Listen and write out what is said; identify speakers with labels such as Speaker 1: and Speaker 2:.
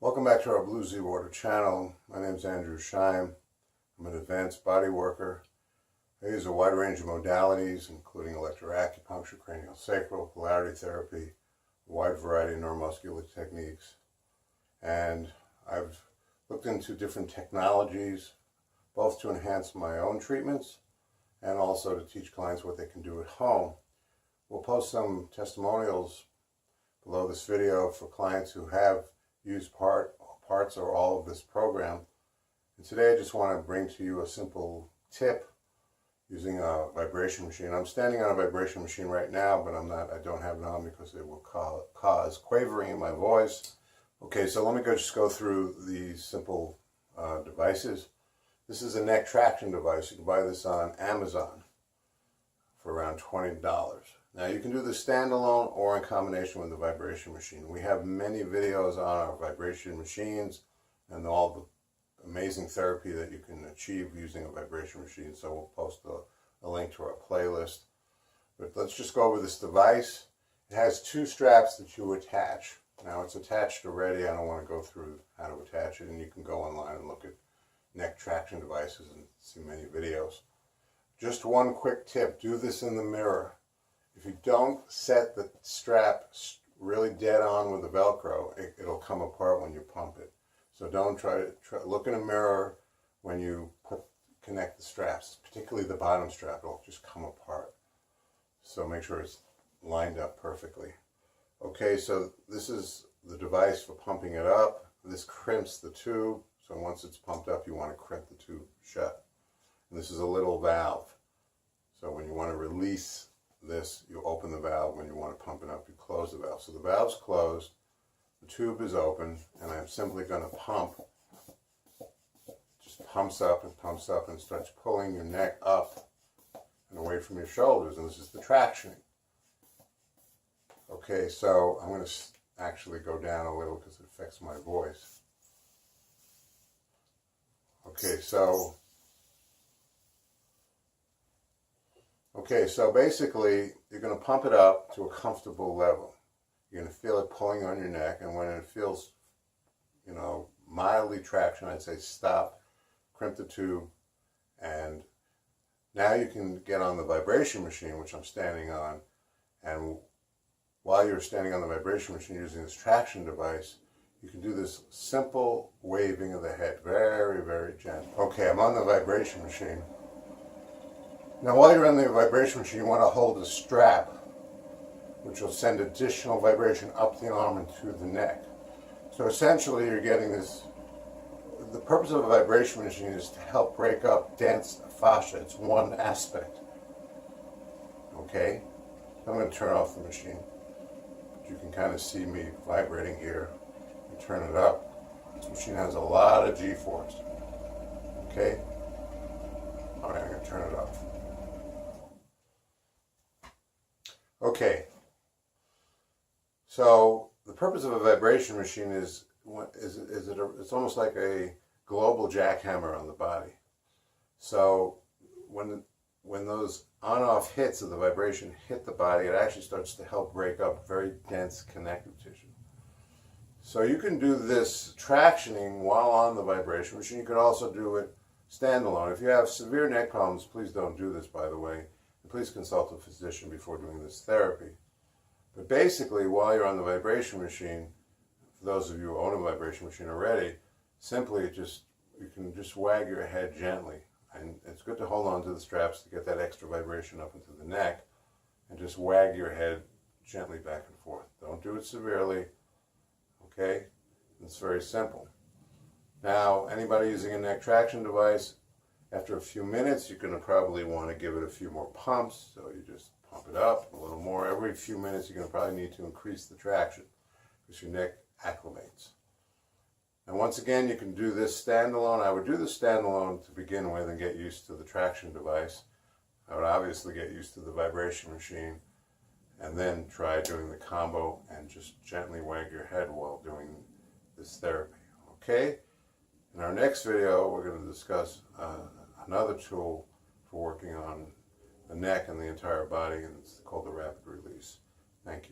Speaker 1: Welcome back to our Blue Z Water channel. My name is Andrew Scheim. I'm an advanced body worker. I use a wide range of modalities, including electroacupuncture, craniosacral, polarity therapy, a wide variety of neuromuscular techniques. And I've looked into different technologies, both to enhance my own treatments and also to teach clients what they can do at home. We'll post some testimonials below this video for clients who have used parts or all of this program. And today I just want to bring to you a simple tip using a vibration machine. I'm standing on a vibration machine right now, but I don't have it on because it will cause quavering in my voice. Okay, so let me just go through these simple devices. This is a neck traction device. You can buy this on Amazon for around $20. Now you can do this standalone or in combination with the vibration machine. We have many videos on our vibration machines and all the amazing therapy that you can achieve using a vibration machine. So we'll post a link to our playlist. But let's just go over this device. It has two straps that you attach. Now it's attached already. I don't want to go through how to attach it, and you can go online and look at neck traction devices and see many videos. Just one quick tip, do this in the mirror. If you don't set the strap really dead on with the Velcro, it'll come apart when you pump it. So don't try look in a mirror when you connect the straps, particularly the bottom strap. It'll just come apart. So make sure it's lined up perfectly. Okay, so this is the device for pumping it up. This crimps the tube. So once it's pumped up, you want to crimp the tube shut. And this is a little valve. So when you want to release this, you open the valve. When you want to pump it up, you close the valve. So the valve's closed, the tube is open, and I'm simply going to pump. Just pumps up and starts pulling your neck up and away from your shoulders, and this is the tractioning. Okay, so I'm going to actually go down a little because it affects my voice. Okay, so basically, you're going to pump it up to a comfortable level. You're going to feel it pulling on your neck, and when it feels, mildly traction, I'd say stop, crimp the tube, and now you can get on the vibration machine, which I'm standing on, and while you're standing on the vibration machine using this traction device, you can do this simple waving of the head, very, very gentle. Okay, I'm on the vibration machine. Now, while you're on the vibration machine, you want to hold the strap, which will send additional vibration up the arm and through the neck. So essentially, you're getting this. The purpose of a vibration machine is to help break up dense fascia. It's one aspect. Okay? I'm going to turn off the machine. But you can kind of see me vibrating here. You turn it up. This machine has a lot of G-force. Okay? All right, I'm going to turn it off. Okay, so the purpose of a vibration machine is it's almost like a global jackhammer on the body. So when those on-off hits of the vibration hit the body, it actually starts to help break up very dense connective tissue. So you can do this tractioning while on the vibration machine. You can also do it standalone. If you have severe neck problems, please don't do this, by the way. Please consult a physician before doing this therapy. But basically, while you're on the vibration machine, for those of you who own a vibration machine already, simply you can just wag your head gently. And it's good to hold on to the straps to get that extra vibration up into the neck, and just wag your head gently back and forth. Don't do it severely, okay? It's very simple. Now, anybody using a neck traction device, after a few minutes, you're going to probably want to give it a few more pumps. So you just pump it up a little more. Every few minutes, you're going to probably need to increase the traction because your neck acclimates. And once again, you can do this standalone. I would do this standalone to begin with and get used to the traction device. I would obviously get used to the vibration machine and then try doing the combo and just gently wag your head while doing this therapy. Okay? In our next video, we're going to discuss another tool for working on the neck and the entire body, and it's called the rapid release. Thank you.